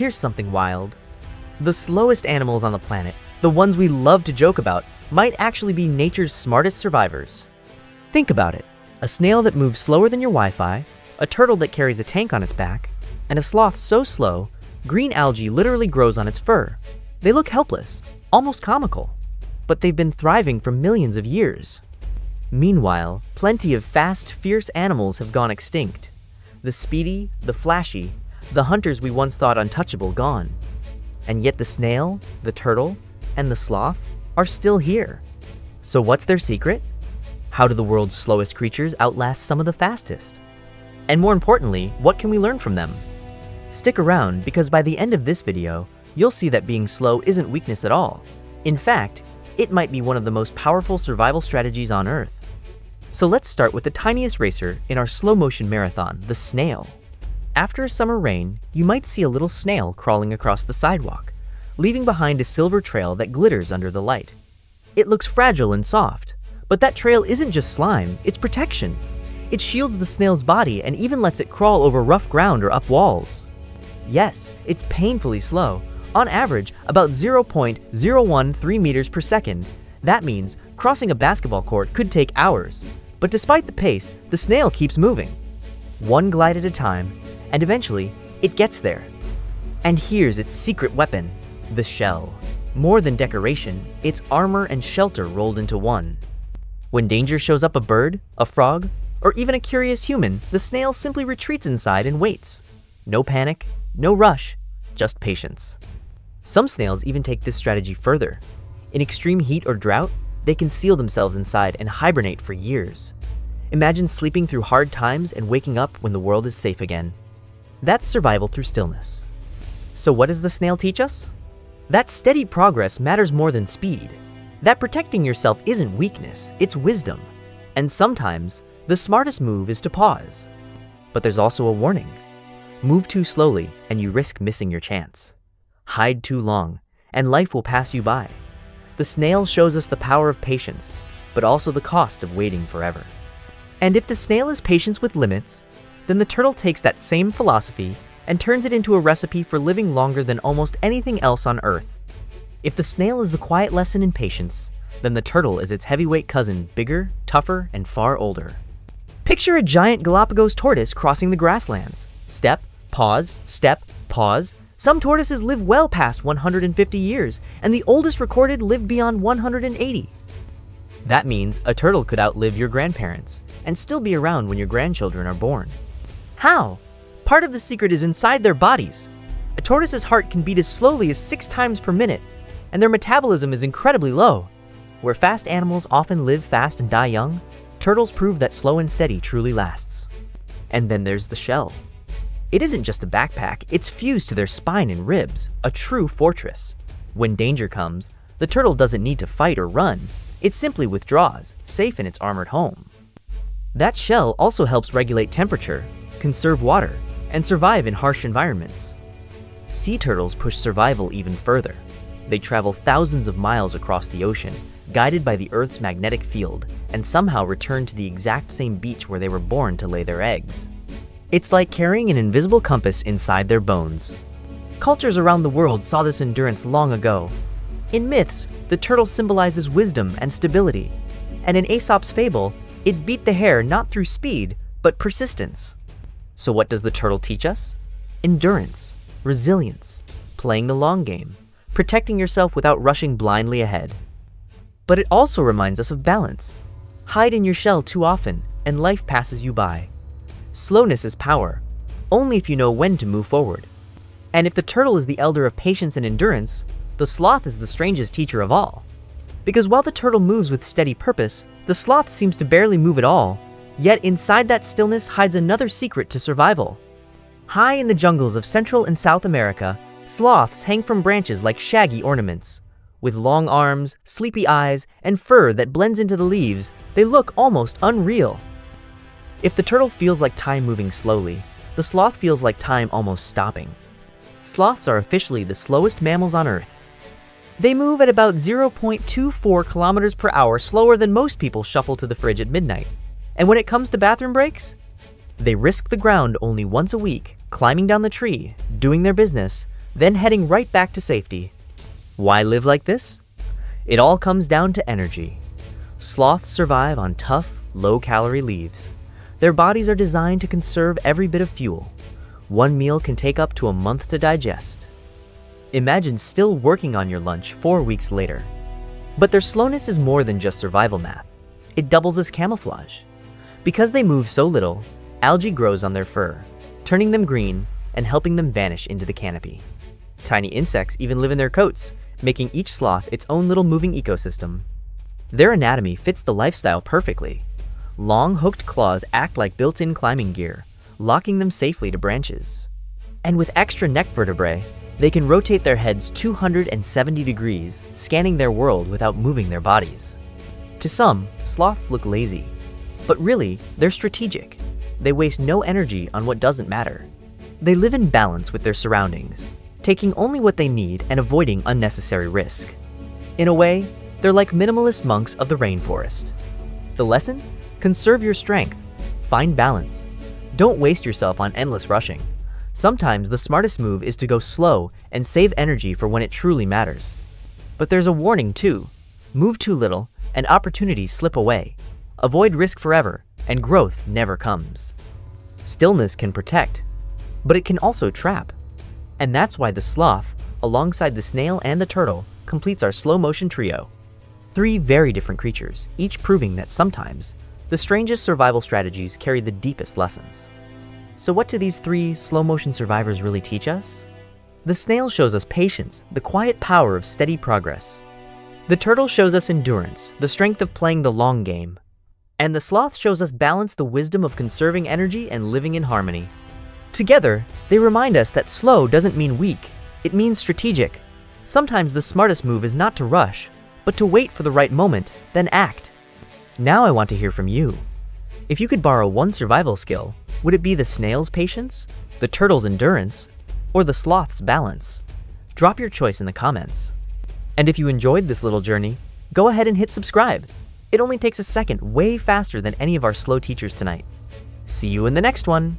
Here's something wild. The slowest animals on the planet, the ones we love to joke about, might actually be nature's smartest survivors. Think about it. A snail that moves slower than your Wi-Fi, a turtle that carries a tank on its back, and a sloth so slow, green algae literally grows on its fur. They look helpless, almost comical, but they've been thriving for millions of years. Meanwhile, plenty of fast, fierce animals have gone extinct. The speedy, the flashy, the hunters we once thought untouchable gone. And yet the snail, the turtle, and the sloth are still here. So what's their secret? How do the world's slowest creatures outlast some of the fastest? And more importantly, what can we learn from them? Stick around, because by the end of this video, you'll see that being slow isn't weakness at all. In fact, it might be one of the most powerful survival strategies on Earth. So let's start with the tiniest racer in our slow motion marathon, the snail. After a summer rain, you might see a little snail crawling across the sidewalk, leaving behind a silver trail that glitters under the light. It looks fragile and soft, but that trail isn't just slime, it's protection. It shields the snail's body and even lets it crawl over rough ground or up walls. Yes, it's painfully slow, on average about 0.013 meters per second. That means crossing a basketball court could take hours. But despite the pace, the snail keeps moving, one glide at a time, and eventually it gets there. And here's its secret weapon, the shell. More than decoration, it's armor and shelter rolled into one. When danger shows up, a bird, a frog, or even a curious human, the snail simply retreats inside and waits. No panic, no rush, just patience. Some snails even take this strategy further. In extreme heat or drought, they can seal themselves inside and hibernate for years. Imagine sleeping through hard times and waking up when the world is safe again. That's survival through stillness. So what does the snail teach us? That steady progress matters more than speed. That protecting yourself isn't weakness, it's wisdom. And sometimes, the smartest move is to pause. But there's also a warning. Move too slowly and you risk missing your chance. Hide too long and life will pass you by. The snail shows us the power of patience, but also the cost of waiting forever. And if the snail is patience with limits, then the turtle takes that same philosophy and turns it into a recipe for living longer than almost anything else on Earth. If the snail is the quiet lesson in patience, then the turtle is its heavyweight cousin, bigger, tougher, and far older. Picture a giant Galapagos tortoise crossing the grasslands. Step, pause, pause. Some tortoises live well past 150 years, and the oldest recorded lived beyond 180. That means a turtle could outlive your grandparents and still be around when your grandchildren are born. How? Part of the secret is inside their bodies. A tortoise's heart can beat as slowly as 6 times per minute, and their metabolism is incredibly low. Where fast animals often live fast and die young, turtles prove that slow and steady truly lasts. And then there's the shell. It isn't just a backpack, it's fused to their spine and ribs, a true fortress. When danger comes, the turtle doesn't need to fight or run. It simply withdraws, safe in its armored home. That shell also helps regulate temperature, conserve water, and survive in harsh environments. Sea turtles push survival even further. They travel thousands of miles across the ocean, guided by the Earth's magnetic field, and somehow return to the exact same beach where they were born to lay their eggs. It's like carrying an invisible compass inside their bones. Cultures around the world saw this endurance long ago. In myths, the turtle symbolizes wisdom and stability, and in Aesop's fable, it beat the hare not through speed, but persistence. So what does the turtle teach us? Endurance, resilience, playing the long game, protecting yourself without rushing blindly ahead. But it also reminds us of balance. Hide in your shell too often, and life passes you by. Slowness is power, only if you know when to move forward. And if the turtle is the elder of patience and endurance, the sloth is the strangest teacher of all. Because while the turtle moves with steady purpose, the sloth seems to barely move at all, yet inside that stillness hides another secret to survival. High in the jungles of Central and South America, sloths hang from branches like shaggy ornaments. With long arms, sleepy eyes, and fur that blends into the leaves, they look almost unreal. If the turtle feels like time moving slowly, the sloth feels like time almost stopping. Sloths are officially the slowest mammals on Earth. They move at about 0.24 kilometers per hour slower than most people shuffle to the fridge at midnight. And when it comes to bathroom breaks, they risk the ground only once a week, climbing down the tree, doing their business, then heading right back to safety. Why live like this? It all comes down to energy. Sloths survive on tough, low-calorie leaves. Their bodies are designed to conserve every bit of fuel. One meal can take up to a month to digest. Imagine still working on your lunch 4 weeks later. But their slowness is more than just survival math. It doubles as camouflage. Because they move so little, algae grows on their fur, turning them green and helping them vanish into the canopy. Tiny insects even live in their coats, making each sloth its own little moving ecosystem. Their anatomy fits the lifestyle perfectly. Long hooked claws act like built-in climbing gear, locking them safely to branches. And with extra neck vertebrae, they can rotate their heads 270 degrees, scanning their world without moving their bodies. To some, sloths look lazy, but really, they're strategic. They waste no energy on what doesn't matter. They live in balance with their surroundings, taking only what they need and avoiding unnecessary risk. In a way, they're like minimalist monks of the rainforest. The lesson? Conserve your strength. Find balance. Don't waste yourself on endless rushing. Sometimes the smartest move is to go slow and save energy for when it truly matters. But there's a warning too. Move too little and opportunities slip away. Avoid risk forever and growth never comes. Stillness can protect, but it can also trap. And that's why the sloth, alongside the snail and the turtle, completes our slow motion trio. 3 very different creatures, each proving that sometimes the strangest survival strategies carry the deepest lessons. So what do these 3 slow motion survivors really teach us? The snail shows us patience, the quiet power of steady progress. The turtle shows us endurance, the strength of playing the long game. And the sloth shows us balance, the wisdom of conserving energy and living in harmony. Together, they remind us that slow doesn't mean weak, it means strategic. Sometimes the smartest move is not to rush, but to wait for the right moment, then act. Now I want to hear from you. If you could borrow one survival skill, would it be the snail's patience, the turtle's endurance, or the sloth's balance? Drop your choice in the comments. And if you enjoyed this little journey, go ahead and hit subscribe. It only takes a second, way faster than any of our slow teachers tonight. See you in the next one.